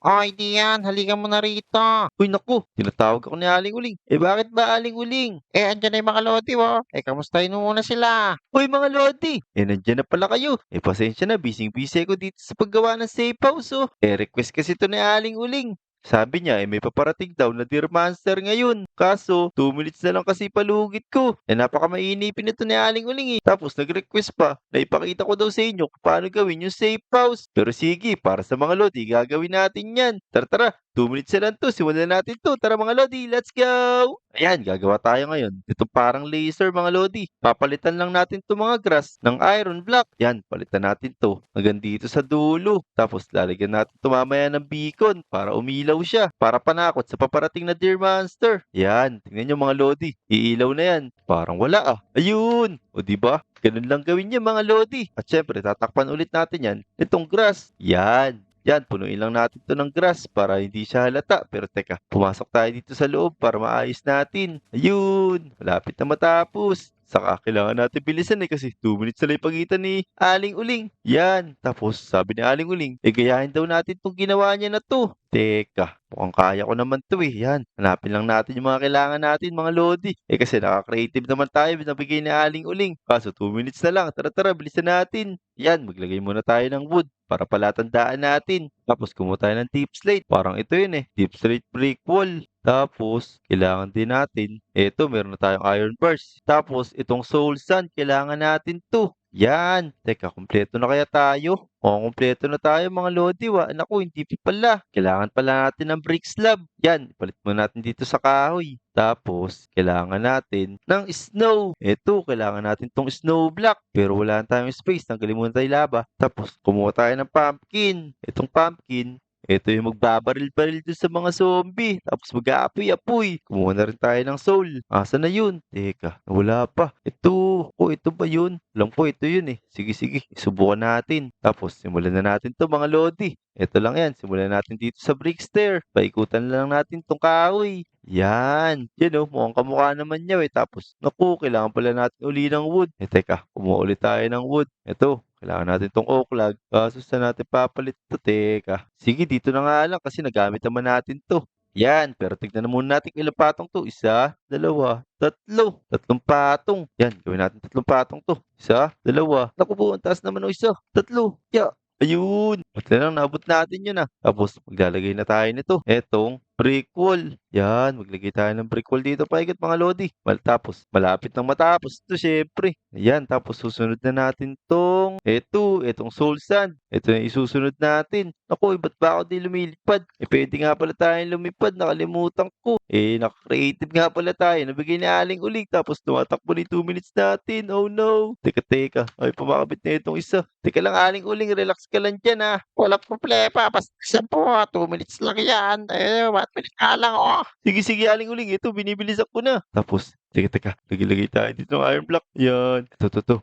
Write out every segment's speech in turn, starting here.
Oy, Dian, halika muna rito. Uy naku, tinatawag ako ni Aling Uling. Eh bakit ba Aling Uling? Andyan na yung mga lodi mo. Kamustahin mo muna sila. Uy mga Lodi! Nandiyan na pala kayo. Pasensya na, busy-busy ako dito sa paggawa ng safe house oh. Request kasi to ni Aling Uling. Sabi niya, may paparating daw na Dear Monster ngayon. Kaso, 2 minutes na lang kasi palugit ko. Napakamainipin nito ni Aling Uling eh. Tapos nag-request pa na ipakita ko daw sa inyo kung paano gawin yung safe house. Pero sige, para sa mga Lodi, gagawin natin yan. Tara tara, 2 minutes na lang to. Simulan natin to. Tara mga Lodi, let's go! Ayan, gagawa tayo ngayon. Ito parang laser mga Lodi. Papalitan lang natin to mga grass ng iron block. Yan, palitan natin to hanggang dito sa dulo. Tapos lalagyan natin to mamaya ng beacon para umilaw siya. Para panakot sa paparating na deer monster. Yan, tingnan nyo mga Lodi. Iilaw na yan. Parang wala ah. Ayun! O di ba? Ganun lang gawin niya mga Lodi. At syempre, tatakpan ulit natin yan. Itong grass. Yan. Yan, punuin lang natin to ng grass para hindi siya halata. Pero teka, pumasok tayo dito sa loob para maayos natin. Ayun, malapit na matapos. Saka kailangan natin bilisan kasi 2 minutes na lang yung pagitan ni Aling Uling. Yan, tapos sabi ni Aling Uling, gayahin daw natin tong ginawa niya na to. Teka, mukhang kaya ko naman to eh. Yan, hanapin lang natin yung mga kailangan natin mga Lodi. Kasi nakaka-creative naman tayo, nabigay ni Aling Uling. Kaso 2 minutes na lang, tara tara, bilisan natin. Yan, maglagay muna tayo ng wood para palatandaan natin. Tapos kumuha tayo ng deep slate. Parang ito yun eh, deep slate brick wall. Tapos, kailangan din natin, eto, meron na tayong iron bars. Tapos, itong soul sand, kailangan natin to. Yan. Teka, kumpleto na kaya tayo? O, kumpleto na tayo mga Lodi. Naku, hindi pa pala. Kailangan pala natin ng brick slab. Yan, ipalit mo natin dito sa kahoy. Tapos, kailangan natin ng snow. Ito, kailangan natin tong snow block. Pero wala na tayong space. Tanggalin muna tayo lava. Tapos, kumuha tayo ng pumpkin. Itong pumpkin, ito yung magbabaril-baril dun sa mga zombie. Tapos mag-aapoy-apoy. Kumuha na rin tayo ng soul. Asa na yun? Teka, wala pa. Ito. Oh, ito ba yun? Alam ko, ito yun eh. Sige, sige. Subukan natin. Tapos, simulan na natin to mga Lodi. Ito lang yan. Simulan natin dito sa brick stair. Paikutan lang natin tong kahoy. Yan. Yan oh, mukhang kamukha naman niya eh. Tapos, naku, kailangan pala natin uli ng wood. Teka, kumuha ulit tayo ng wood. Ito, kailangan natin tong oak log. Kaso saan natin papalit to? Teka. Sige, dito na nga lang kasi nagamit naman natin to. Yan, pero tignan na muna natin ilang patong to. Isa, dalawa, tatlo. Tatlong patong. Yan, gawin natin tatlong patong to. Isa, dalawa. Naku po, ang taas naman ng isa. Tatlo. Ya. Ayun. At lang, naabot natin yun ah. Tapos, maglalagay na tayo nito. Etong brick wall. Yan, maglagay tayo ng brick wall dito paikot mga Lodi. Tapos, malapit nang matapos ito syempre. Ayan, tapos susunod na natin itong soul sand. Ito yung isusunod natin. Naku, ba't ba ako di lumilipad? Pwede nga pala tayong lumipad, nakalimutan ko. Naka-creative nga pala tayo. Nabigay ni Aling Uling, tapos tumatakbo ni 2 minutes natin. Oh no. Teka, teka. Ay, pumakabit na itong isa. Teka lang, Aling Uling, relax ka lang dyan ah. Walang problema. Basta isa po. 2 minutes lang yan. 1 minute nga lang, oh. Sige, sige, Aling Uling. Ito, binibilisan ko na. Tapos, teka, teka. Lagay-lagay tayo dito ng iron block. Yan.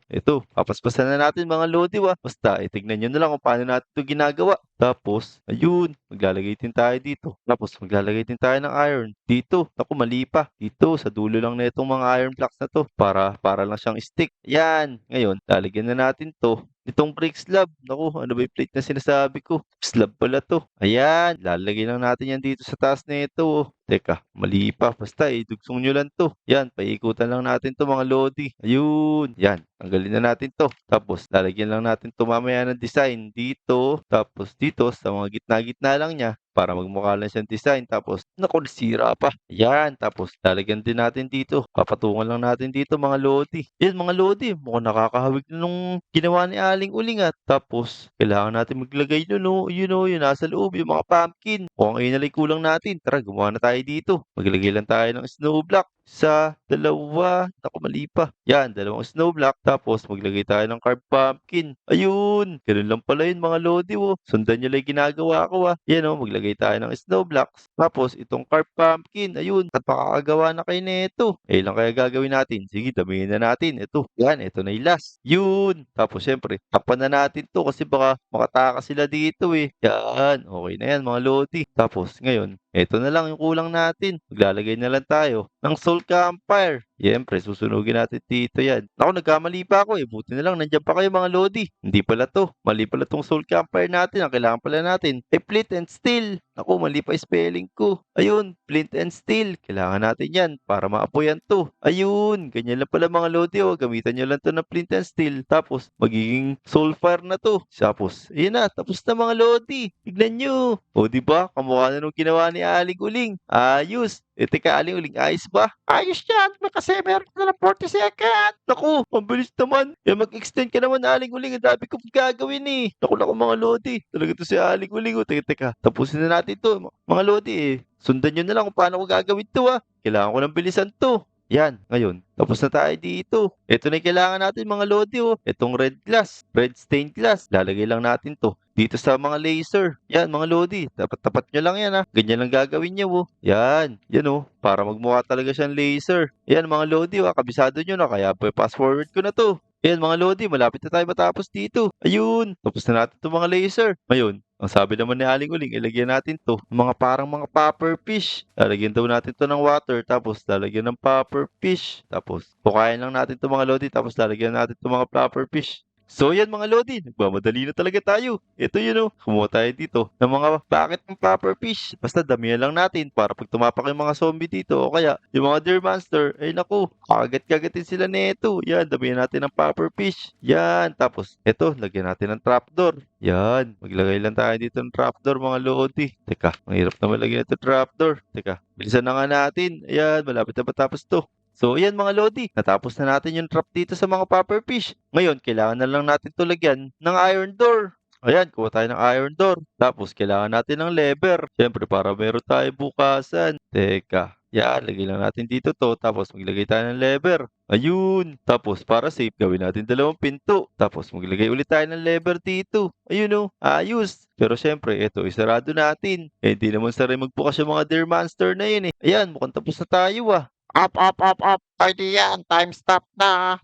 Ito. Papaspasan na natin mga Lodi Basta, tignan nyo na lang kung paano natin ito ginagawa. Tapos, ayun. Maglalagay din tayo dito. Tapos, maglalagay din tayo ng iron. Dito. Naku, mali pa. Dito, sa dulo lang na itong mga iron blocks na to. Para lang siyang stick. Yan. Ngayon, lalagyan na natin to itong brick slab. Naku, ano ba yung plate na sinasabi ko? Slab pala to. Ayan, lalagay lang natin yan dito sa taas na ito. Teka, mali pa. Basta, dugsong nyo lang to. Yan, paikutan lang natin to mga Lodi. Ayun, yan. Tanggalin na natin to. Tapos, lalagyan lang natin to mamaya ng design dito. Tapos, dito, sa mga gitna-gitna lang niya para magmukha lang siyang design. Tapos, naku, nasira pa. Ayan, tapos lalagyan din natin dito. Papatungan lang natin dito mga Lodi. Yan mga Lodi, mukhang nakakahawig na nung ginawa ni Aling Uling at tapos, kailangan natin maglagay nun no. Yun nasa loob, yung mga pumpkin. Mukhang ayun na lang kulang natin. Tara, gumawa na tayo dito. Maglagay lang tayo ng snow block. Isa, dalawa, naku mali pa. Yan, dalawang snow block. Tapos, maglagay tayo ng carved pumpkin. Ayun, ganun lang pala yun mga Lodi Sundan nyo lang yung ginagawa ko Yan maglagay tayo ng snow blocks. Tapos, itong carved pumpkin. Ayun, at makakagawa na kayo nito. Lang kaya gagawin natin. Sige, damihin na natin. Ito na yung last. Yun. Tapos, syempre, tapan na natin to kasi baka makatakas sila dito Yan, okay na yan mga Lodi. Tapos, ngayon, Eto na lang yung kulang natin. Maglalagay na lang tayo ng soul campfire. Siyempre, susunugin natin dito yan. Ako, nagkamali pa ako eh. Buti na lang, nandiyan pa kayo mga Lodi. Hindi pala to. Mali pala tong soul campfire natin. Ang kailangan pala natin ay flint and steel. Ako, mali pa spelling ko. Ayun, flint and steel. Kailangan natin yan para maapoyan to. Ayun, ganyan lang pala mga Lodi. Oh. Gamitan nyo lang to ng flint and steel. Tapos, magiging soul fire na to. Tapos, ayun na. Tapos na mga Lodi. Tignan nyo. O, diba? Kamukha na nung ginawa ni Aling Uling. Ayos. Teka, Aling Uling, ayos ba? Ayos yan, kasi meron ka na ng 40 seconds. Naku, ang bilis naman. Mag-extend ka naman, Aling Uling. Ang dami ko gagawin eh. Naku, mga Lodi. Talaga to si Aling Uling. Oh. Teka. Tapusin na natin to. Mga Lodi eh. Sundan nyo na lang kung paano ko gagawin to ah. Kailangan ko ng bilisan to. Yan, ngayon. Tapos na tayo dito. Ito na yung kailangan natin mga Lodi oh. Itong red glass, red stained glass. Lalagay lang natin to dito sa mga laser. Yan mga Lodi. Tapat nyo lang yan ah. Ganyan lang gagawin nyo oh. Yan oh. Para magmukha talaga siyang laser. Yan mga Lodi oh. Kabisado nyo na. Kaya fast forward ko na to. Yan mga Lodi, malapit na tayo matapos dito. Ayun, tapos na natin itong mga laser. Ngayon, ang sabi naman ni Aling Uling, ilagyan natin to parang mga popper fish. Lalagyan daw natin to ng water, tapos lalagyan ng popper fish. Tapos, pukayan lang natin to mga Lodi, tapos lalagyan natin to mga popper fish. So yan mga Lodi, nagmamadali na talaga tayo. Ito yun oh, kumuha tayo dito ng mga bucket ng popper fish. Basta damihan lang natin para pag tumapak yung mga zombie dito o kaya yung mga deer monster, ay naku, kagatin sila nito. Yan, damihan natin ng popper fish. Yan, tapos ito, lagyan natin ng trapdoor. Yan, maglagay lang tayo dito ng trapdoor mga Lodi. Teka, mahirap na malagyan ito trapdoor. Teka, bilisan na nga natin. Ayan, malapit na matapos to. So, ayan mga Lodi, natapos na natin yung trap dito sa mga popper fish. Ngayon, kailangan na lang natin ito lagyan ng iron door. Ayan, kuha tayo ng iron door. Tapos, kailangan natin ng lever. Siyempre, para meron tayo bukasan. Teka, yan, lagay lang natin dito to. Tapos, maglagay tayo ng lever. Ayun. Tapos, para safe, gawin natin 2 pinto. Tapos, maglagay ulit tayo ng lever dito. Ayun o, ayos. Pero syempre, ito, isarado natin. Eh, hindi naman saray magbukas yung mga deer monster na yun eh. Ayan, mukhang tapos na tayo ah. Up. Ay di yan, time stop na.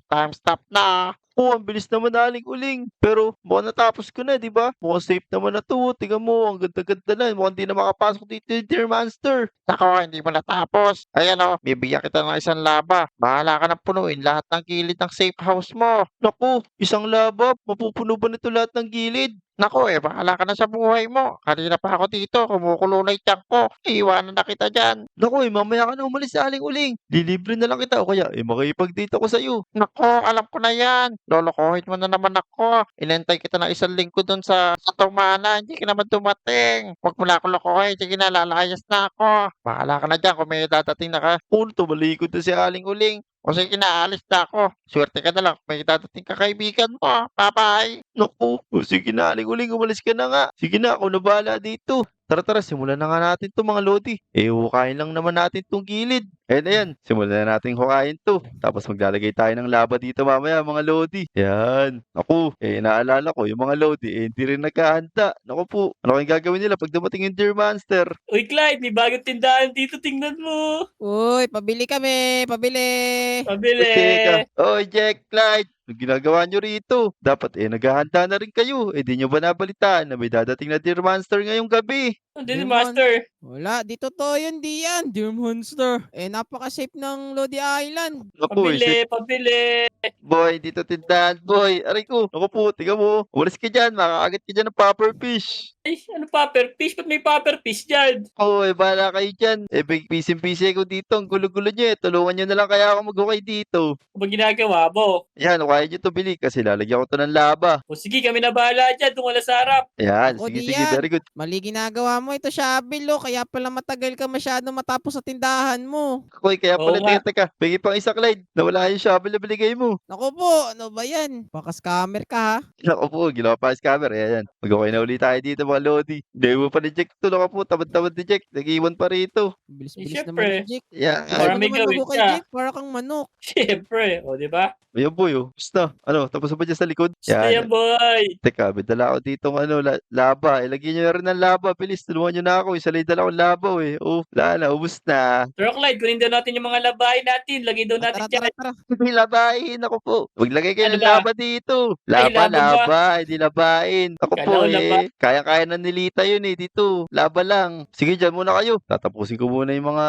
Oo, ang bilis naman Aling Uling. Pero mukhang natapos ko na, di ba? Mukhang safe naman na to. Tingnan mo, ang ganda-ganda na. Mukhang di na makapasok dito yung Deer Monster. Nako, hindi mo natapos. Ayan o, bibigyan kita ng isang laba. Bahala ka na punuin lahat ng gilid ng safe house mo. Naku, isang laba. Mapupuno ba nito lahat ng gilid? Nako bahala ka na sa buhay mo. Kanina pa ako dito, kumukulo na yung tiyak ko. Iiwanan na kita dyan. Naku, mamaya ka na umalis Aling Uling. Lilibre na lang kita o kaya makikipag-date ako sa'yo. Nako, alam ko na yan. Lolokohin mo na naman ako. Inantay kita ng 1 linggo dun sa tumana. Hindi ka naman dumating. Huwag mo na ako lokohin. Sige na, lalayas na ako. Bahala ka na dyan kung may dadating na ka. Kung tumalikod na si Aling Uling. O sige na, alis na ako. Swerte ka na lang. May dadating ka kaibigan mo. Bye-bye. Naku, o sige na Aling Uling, umalis ka na nga. Sige na, ako na bahala dito. Tara, simulan na nga natin 'to mga Lodi. Hukayin lang naman natin 'tong gilid. Ayan, simulan na natin hukayin 'to. Tapos maglalagay tayo ng laba dito mamaya mga Lodi. Yan. Naku, naalala ko yung mga Lodi, hindi rin naghahanda. Naku po, ano kayang gagawin nila pag dumating yung Deer Monster? Uy, Clyde, may bagong tindahan dito. Tingnan mo. Uy, pabili kami, pabili. Pabili. Teka, oy Jack, Clyde, anong ginagawa nyo rito? Dapat naghahanda na rin kayo. Di nyo ba nabalitaan na may dadating na Deer Monster ngayong gabi? Andun yung Demon. master. Wala, dito to yun, di yan. Dear Monster. Napaka-safe ng Lodi Island. Naku, Pabili. boy, dito tindahan, boy. Aray ko, naku po, tiga mo. Umalis ka dyan, makakagat ka dyan ng popper fish. Ay, ano popper fish? Ba't may popper fish dyan? Oy, bahala kayo dyan. Big busy ako dito. Ang gulo-gulo nyo eh. Tulungan nyo na lang kaya ako mag-hukay dito. Ano ba ginagawa mo? Yan, kaya nyo to bili kasi lalagyan ko to ng laba. O sige, kami na bahala dyan. Tungkol sa harap. Yan, Ako sige, di yan. very good. Mali ginagawa mo ito, Shabil, kaya pala matagal ka masyado matapos sa tindahan mo. Ako'y kaya Oo pala, nga. teka. Bigay pang isa, Clyde. Nawala yung shovel na binigay mo. Naku po, ano ba yan? Baka scammer ka ha? Naku po, ginawa pa yung scammer. Ayan. Mag-okay na ulit tayo dito mga Lodi. Hindi mo pa ni Jack. Tulong ka po. Tamad-tamad ni Jack. Nag-iwan pa rito. Bilis-bilis syempre. naman ni Jake. Yan. Ayaw Para mo may naman gawin magukay, ka. Jake. Para kang manok. Siyempre. O, di ba? Ayan boy, oh. Basta. Ano, tapos na ba dyan sa likod? Gusto yan, boy. Teka, may dala ako dito ng laba. Ilagyan nyo na rin ng laba. Bilis, tulungan tulungan niyo na ako. Isa lang yung dala kong labaw eh. Oh, wala na, ubos na. Sir Clyde, kunin daw natin yung mga labahin natin. Lagay daw natin Tara, tara, dyan. tara. Hindi labahin ako po. Maglagay kayo Ano ng ba? laba dito. Ay, Laba, laba ba? laba. Hindi labahin. Ako po Kala ko laba. eh. Kaya-kaya na nilita yun eh. Dito. Laba lang. Sige, dyan muna kayo. Tatapusin ko muna yung mga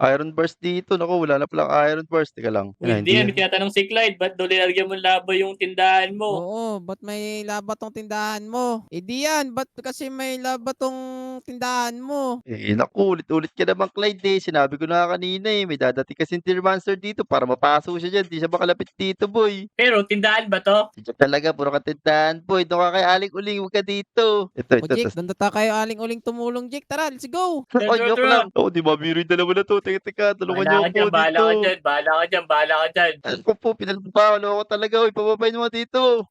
iron bars dito. Naku, wala na palang iron bars. Teka lang. Uy, Yan, hindi yan. May tinatanong si Clyde, ba't daw linalagyan mo laba yung tindahan mo? Oo, ba't may laba tong tindahan mo? Eh di yan, ba't kasi may laba tong tindahan mo? Eh, naku, ulit-ulit ka naman, Clyde eh. Sinabi ko na kanina eh. May dadating kasing Deer Monster dito para mapaso siya dyan. Di siya makalapit dito, boy. Pero tindahan ba to? Diyan talaga, puro katindahan, boy. Doon ka kay Aling Uling, huwag ka dito. Ito, O ito, Jake, tas. doon na kayo aling-uling tumulong, Jake. Tara, let's go! Tara, Oh, tara, joke tara. lang. Oh, di mabiro yung dalawa na to. Teka, tulungan niyo Bahala ka ako dyan, bahala dito. ka dyan, bahala ka dyan, bahala ka dyan. Ako po, pinagpapalo ako talaga. Uy, pababayin mo dito.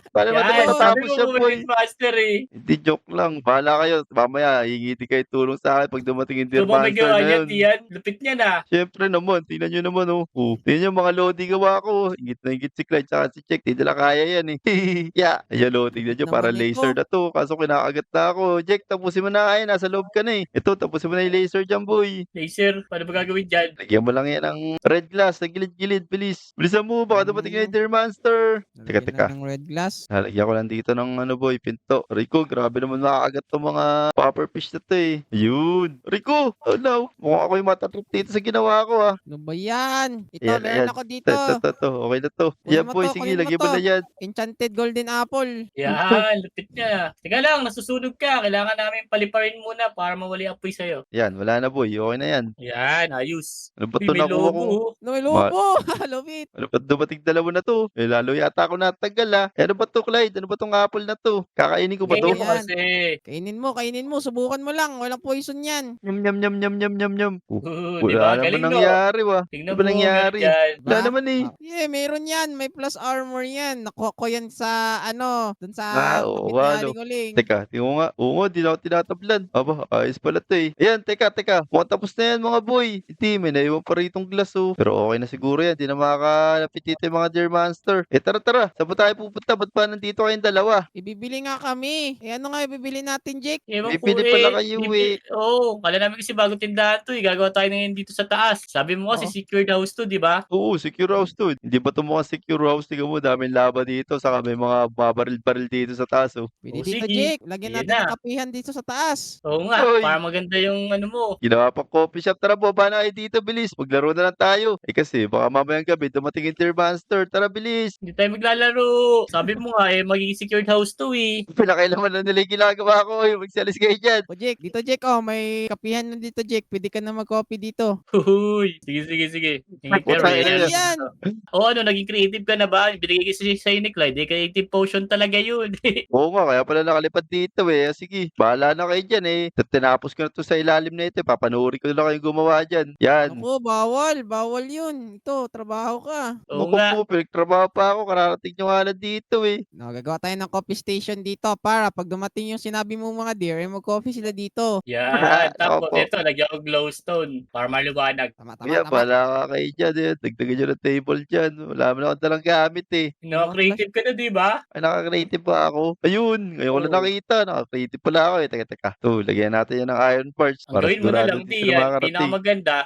Paano Yan, naman sabi matatapos mo siya, boy? bumalik master eh. Hindi, joke lang. Bahala kayo. Mamaya, hingi din kayo tulong sa akin pag dumating yung Deer So, may Monster gawa na niya, yun. Tian. Lupit niya na. Siyempre naman, tingnan nyo naman, oh. Oh, tingnan nyo, mga lodi gawa ko. Ingit na ingit si Clyde tsaka si Check. Di nila kaya yan, eh. Yeah. Ayan, oh, tingnan nyo, Ingit para naman laser ito. na to. Kaso kinakagat na ako. Jack, tapusin mo na. Ay, nasa loob ka na, eh. Ito, tapusin mo na yung laser dyan, boy. Laser, paano ba gagawin dyan? Lagyan mo lang yan ng red glass. Sa gilid-gilid, bilis. Bilisan mo, baka dumating na yung Deer Monster. Teka, Lalagyan teka. lang ng red glass. Lalagyan ko lang dito ng ano, boy, pinto. Rico, grabe naman makakagat tong mga pufferfish na to, eh. Ayun. Rico, oh no. Mukhang ako yung matatrip dito sa ginawa ko, ah. Ano ba yan? Ito, Ayan, meron ayan. ako dito. To. Okay na to. Kunin Yan, mo boy. to, Sige, kunin mo lagyan mo to. na yan. Enchanted Golden Apple. Yan, lupit niya. Teka lang, nasusunog ka. Kailangan namin paliparin muna para mawali apoy sa'yo. Yan, wala na, boy. Okay na yan. Yan, ayos. Ano ba Uy, to may nakuha ko? lobo. No, may lobo. Lupit. Ano ba dumating dalawa na to? Eh, lalo yata ako natagal, ah. Eh, ano ba to, Clyde? Ano ba tong apple na to? Kakainin ko ba to? Tingin mo Yan. kasi. Kainin mo. Subukan mo lang. Walang poison yan. Nyam, nyam, nyam, nyam, nyam, nyam, nyam. Di ba? Wala Galing naman no? nangyari, wa. Tingnan Ano ba mo, nangyari? meron dyan. Wala Ba? naman, eh. Yeah, meron yan. May plus armor yan. Nakuha ko yan sa, dun sa Oo, kapit ni ano. Aling Uling. Teka, tingnan mo nga. Oo nga, di na ako tinatablan. Aba, ayos pala to eh. Ayan, teka. Mukhang tapos na yan mga boy. Hindi, may naiwan pa ritong glass oh. Pero okay na siguro yan. Di na makakalapit dito yung mga Deer Monster. Eh, tara. Saan ba tayo pupunta? Ba't pa nandito kayong dalawa? Ibibili nga kami. Eh ano nga ibibili natin, Jake? Ewan May ko pili pala kayo, eh. Oo, kala namin kasi bagong tindahan to eh. Gagawa tayo ngayon dito sa taas. Sabi mo kasi Oo. secured house to, di ba? Oo, secure house to. Hindi ba ito mukhang secure house? Tingnan mo, daming lava dito. Saka may mga babaril-baril dito sa taas oh. Pwede O, dito, sige. Jake. Lagyan Sige natin na. ng kapihan dito sa taas. Oo nga, Hoy. para maganda yung ano mo. Ginawa pang coffee shop. Tara, baba na kayo dito, bilis. Maglaro na lang tayo. Eh kasi, baka mamayang gabi, dumating yung Deer Monster. Tara, bilis. Hindi tayo maglalaro. Sabi mo nga eh, magiging secured house to eh. Pinakailaman na nila yung ginagawa ko. Magsalis kayo dyan. O, Jake. Dito, Jake. Oh, may kapihan na dito, Jake. Pwede ka na mag-copy dito. Huhuy. Sige. Ay, Pero putang yan. ina yan. O ano, naging creative ka na ba? Binigay kasi sa'yo ni Clyde. Creative potion talaga yun. Oo nga, kaya pala nakalipad dito eh. Sige, bahala na kayo dyan eh. Tinapos ko na to sa ilalim na ito. Papanoorin ko na lang kayong gumawa dyan. Yan. Ako, bawal. Bawal yun. Ito, trabaho ka. Oo Naku nga. po, pinagtrabaho pa ako. Kararating nyo nga lang dito eh. No, gagawa tayo ng coffee station dito para pag dumating yung sinabi mo mga deer, eh, mag-coffee sila dito. Yan. Tapos Opo. ito, lagyan ko glowstone para maliwanag. Tama. Kaya bahala ka kayo dyan eh. Dagdagan nyo ng table dyan. Wala mo na akong talang gamit eh. No, creative ka na, di ba? Ay, naka-creative pa ako. Ayun, ngayon ko lang Oo. nakita. Naka-creative pala ako eh. Teka. To, lagyan natin yan ng iron parts. Ang Para gawin mo na sigurado lang, hindi di sila yan. makakarating. Pinakamaganda,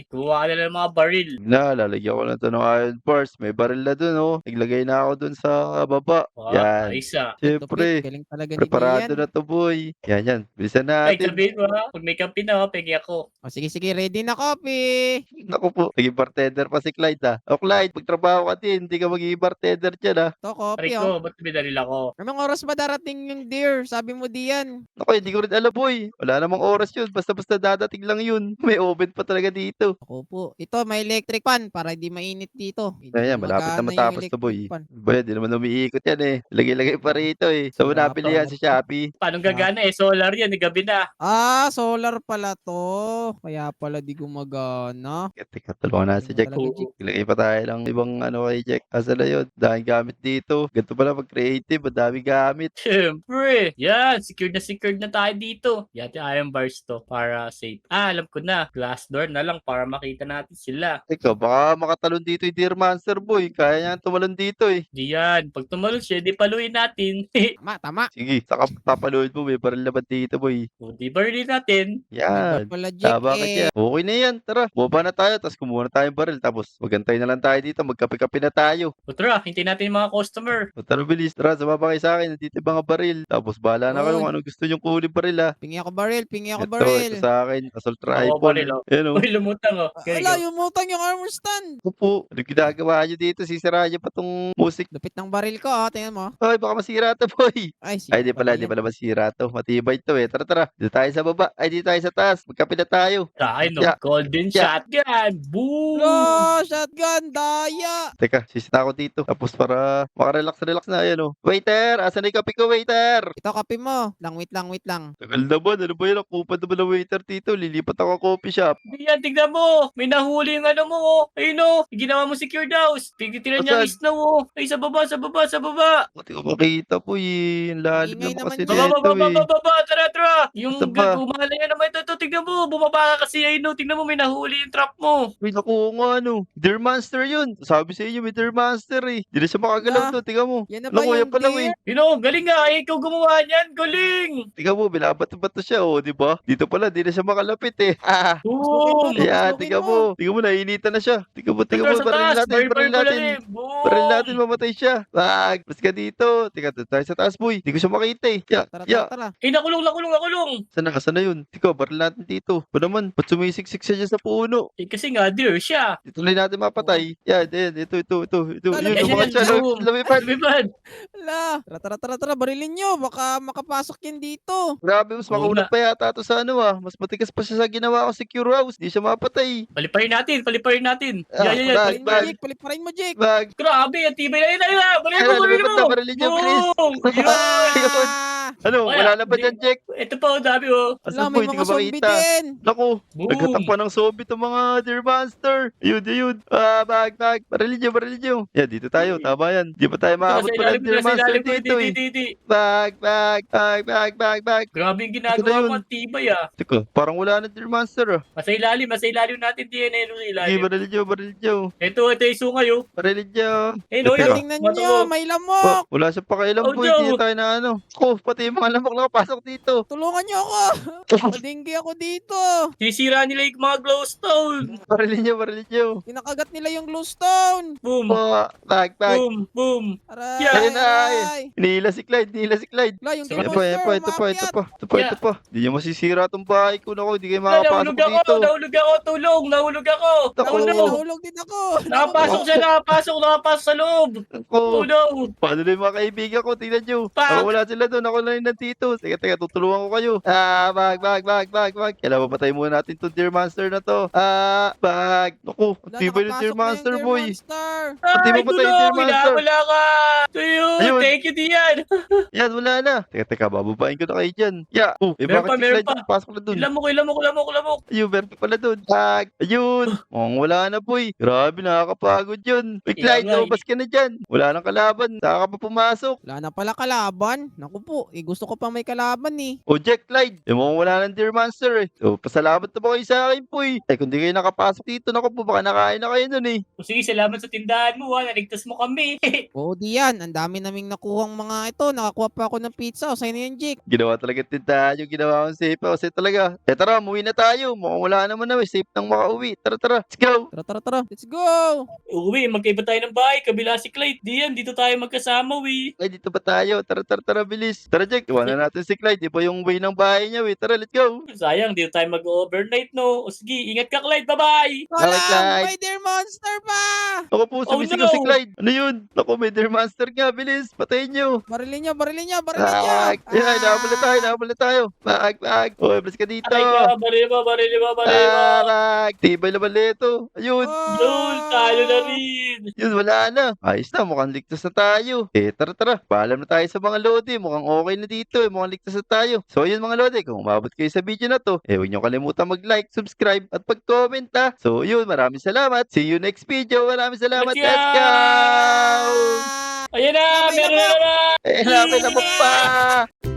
gumawa ka na ng mga baril. Lalagyan ko na to ng iron parts. May baril na dun oh. Naglagay na ako dun sa baba. Wow, Yan. ayos ah. Siyempre, Galing talaga ni preparado Dian. na to boy. Yan. Bilisan Ay, natin. sabihin mo ha, pag may kampi na, pegi ako. O, sige, ready na coffee. Naku po, naging bartender pa si Clyde ah. O Clyde, magtrabaho ka din. Hindi ka magiging bartender dyan ah. Ito, coffee, Rico, ba't binaril ako? Anong oras ba darating yung deer? Sabi mo, Dian. Naku, hindi ko rin alam boy. Wala namang oras yun. Basta dadating lang yun. May oven pa talaga dito. Ako po. Ito, may electric fan para hindi mainit dito. Hindi Ayan, malapit na gumagana yung matapos to boy. electric fan. Boy, di naman umiikot yan eh. Lagay-lagay pa rito eh. So, nabili yan sa Shopee. Paano gagana eh? Solar yan, gabi na. Solar pala to. Kaya pala di gumagana. Teka, tulungan na si Galing mo Jack. talaga, Jake. Ilagay pa tayo ng ibang kay Jack. Asa na yun? Daming gamit dito. Ganito pala pag creative. Ang daming gamit. Siyempre. Yan, secured na tayo dito. Yati iron bars to para safe. Alam ko na. Glass door na lang para makita natin sila. Teka, baka makatalon dito yung Deer Monster boy. Kaya niya tumalon dito eh. Di yan. Pag tumalon siya, di paluin natin. Tama. Sige, saka papaluin mo. May baril naman dito boy. O, di barili natin. Iba Yan. pala, Jake Tama ka dyan. Okay na yan. Tara, bumaba na tayo. Tapos kumuha na tayong baril. Tapos magantay na lang tayo dito. Magkape-kape na tayo. O tara, hintayin natin yung mga customer. O tara, bilis. Tara, sumama kayo sa akin. Nandito yung mga baril. Tapos bahala na kayo Oy. kung anong gusto nyong kunin baril ha. Pingi ako baril. Ito sa akin. Assault rifle. baril, oh. Ayan o. Uy, lumutang oh. Okay, Ala, yung mutang yung armor stand. Opo. Ano ginagawa nyo dito? Sisira nyo pa tong music. Lupit ng baril ko, oh. Tingnan mo. Ay, baka masira to boy. Ay, Ay, di pala yan. masira to. Matibay to eh. Tara. Dito tayo sa baba. Ay, dito tayo sa taas. Magkape na tayo. Ay, no. Yeah. Golden Yeah. shotgun. Boom! Lo, shotgun, daya. Teka, sisita ako dito. Tapos para makarelax na. Ayan o. Waiter! Asan na yung kape ko, waiter? Ito, kape mo. Wait lang. Tagal naman. Ano ba yun? Kupad naman ng waiter dito. Lilipat ako coffee shop. Di yan, tignan mo. May nahuli yung ano mo, oh. Ayun, oh. Ginawa mo secured house. Tignan niya Asan? ang snow, oh. Ay, sa baba. Buti ko makita po eh. Ang lalim Ingay naman kasi naman dito yan. eh. Baba. Tara. Yung Saan ba? gumala yan naman. Ito, tignan mo. Bumaba ka kasi, ayun, oh. Tignan mo, may nahuli yung trap mo. Uy, naku nga ano. Deer Monster yun. Sabi sa inyo may Deer Monster eh. Di na siya makagalaw Ah, to. Tingnan mo. Yan na ba Naku, yan yung pala deer? eh. Yun, oh. Galing nga. Ay, ikaw gumawa niyan. Galing. Tingnan mo, binabato-bato siya oh, di ba? Dito pala, di na siya makalapit eh. Boom. Tapos Ayan, lukin tingnan mo. mo. Tingnan mo, nainitan na siya. Tingnan mo, Tignan sa baril taas. natin, baril Baril ko lang natin. eh. Boom. Baril natin, mamatay siya. Wag, mas ka dito. Tingnan, doon tayo sa taas, boy. Di ko siya makita eh. Tara. Eh, nakulong. Saan na yun? Tingnan, baril natin dito. Ba naman, ba't sumisiksik siya dyan sa puno? Eh, kasi nga, dear siya. Dito lang natin mapatay. Yan, ito. Alam Yun, mo, umangat siya. boom. Lumipad. Lumipad. Ala, tara, barilin nyo. Baka makapasok yan dito. Grabe, mas Oo makunat pa yata to sa ano ah. Mas matigas pa siya sa ginawa ko secure house. Di siya mapatay. Paliparin natin. Ah, Yan. bag. Paliparin mo, Jake. Wag. Grabe, ang tibay na yun. Baril mo. Lumipad na, barilin niyo, bilis. Boom! Yun! Ah! Ano, Wala, wala na ba di- dyan, Jack? Ito pa, ang dami, oh. Ala, Asan po, may hindi mga ko zombie makita. din. Naku, Boom! naghatak pa ng zombie itong mga Deer Monster. Ayun. Bag. Barilin niyo. Yan, dito tayo. Tama yan. Di pa tayo maabot pa ng Deer Monster dito eh. Bag. Grabe yung Ito na ginagawa yun. mo, ang tibay, ah. Teka, parang wala na Deer Monster ah. Masa ilalim natin DNA sa Sige, ilalim. barilin niyo. Ito yung sungay, oh. Barilin niyo. Eh, no, Teka. Tingnan nyo, may lamok. Wala siya pakialam Oh, po. no. Hindi tayo na ano. Ako, pati yung mga lamok nakapasok dito. Tulungan nyo ako. Madinggi ako dito. Sinisira nila yung mga glowstone. Barilin niyo. Kinakagat nila yung glowstone. Boom! Bag. Boom! Aray, Yeah. Ayun na, aray. Hinihila si Clyde. Ala, yung Sige, Ito monster, pa. umakyat. Ito pa. Hindi niyo masisira itong bahay ko. Naku, hindi kayo makapasok dito. Nahulog ako, tulong! Nahulog ako! Naku. Nahulog din ako. Nakapasok sa loob! Oh Ako. no! Paano na yung mga kaibigan ko? Tingnan nyo. Pak! Ako wala sila doon. Ako na yung nandito. Teka, tutulungan ko kayo. Bag. Kailangan mapatay muna natin itong Deer Monster na to. Bag. Naku, Wala, di ba yung Deer nakapasok na Monster, Deer boy? Monster. Pati Ay, mo pa tayo, Deer tulong! Monster. Wala ka! Tuyo! Ayun. Thank you, Dian! Yan, wala na. Teka, bababain ko na kayo dyan. Meron pa, bakit si meron Clyde pa. nakapasok na doon? Lamok! Ayun, meron pa pala doon. Bag. Ayun. Wala na, boy. Grabe, nakakapagod yun. Uy, Clyde, Kaya nga, lumabas ka na dyan. Wala nang kalaban. Saka ka pa pumasok. Wala na pala kalaban. Naku po, gusto ko pa may kalaban eh. O Jack, Clyde, mukhang wala ng Deer Monster eh. So, pasalamat na ba kayo sa akin po eh. Ay, kung di kayo nakapasok dito, naku po, baka nakain na kayo nun eh. O sige, salamat sa tindahan mo, ha. Naligtas mo kami. Oo, diyan. Ang dami naming nakuhang mga ito. Nakakuha pa ako ng pizza. O, sa'yo na yan, Jake. Ginawa talaga tindahan yung ginawa kong safe house eh talaga. Tara, umuwi na tayo. Mukhang wala naman na eh. Safe nang makauwi. Tara, let's go. Tara. Let's go! Uwi, magkaiba tayo ng bahay. Kabila si Clyde. Diyan, dito tayo magkasama, we. Ay, dito ba tayo? Tara, bilis. Tara, Jack, iwanan natin si Clyde. Di ba yung way ng bahay niya eh. Tara, let's go. Sayang, dito tayo mag-overnight, no? O sige, ingat ka, Clyde. Bye-bye! Wala! Clyde. May Deer Monster pa! Ako po, sumisigaw no. si Clyde. Ano yun? Naku, may Deer Monster nga. Bilis, patayin nyo. Barilin niya! Bag. Yan, nahabol na tayo. Bag. O, bilis ka dito. Ay ka, barili mo. Bag. Tibay naman nito. Ayun. Yun, talo na rin. Yun, wala na. Ayos na, mukhang ligtas na tayo. Tara. Paalam na tayo sa mga lodi. Mukhang okay na dito. Mukhang ligtas na tayo. So, yun mga lodi. Kung umabot kayo sa video na to, huwag nyo kalimutan mag-like, subscribe, at pag-comment ha. So, yun. Maraming salamat. See you next video. Maraming salamat. Let's Let's go! go! Ayan na! Sabay na Meron po! na! Lapit na pa!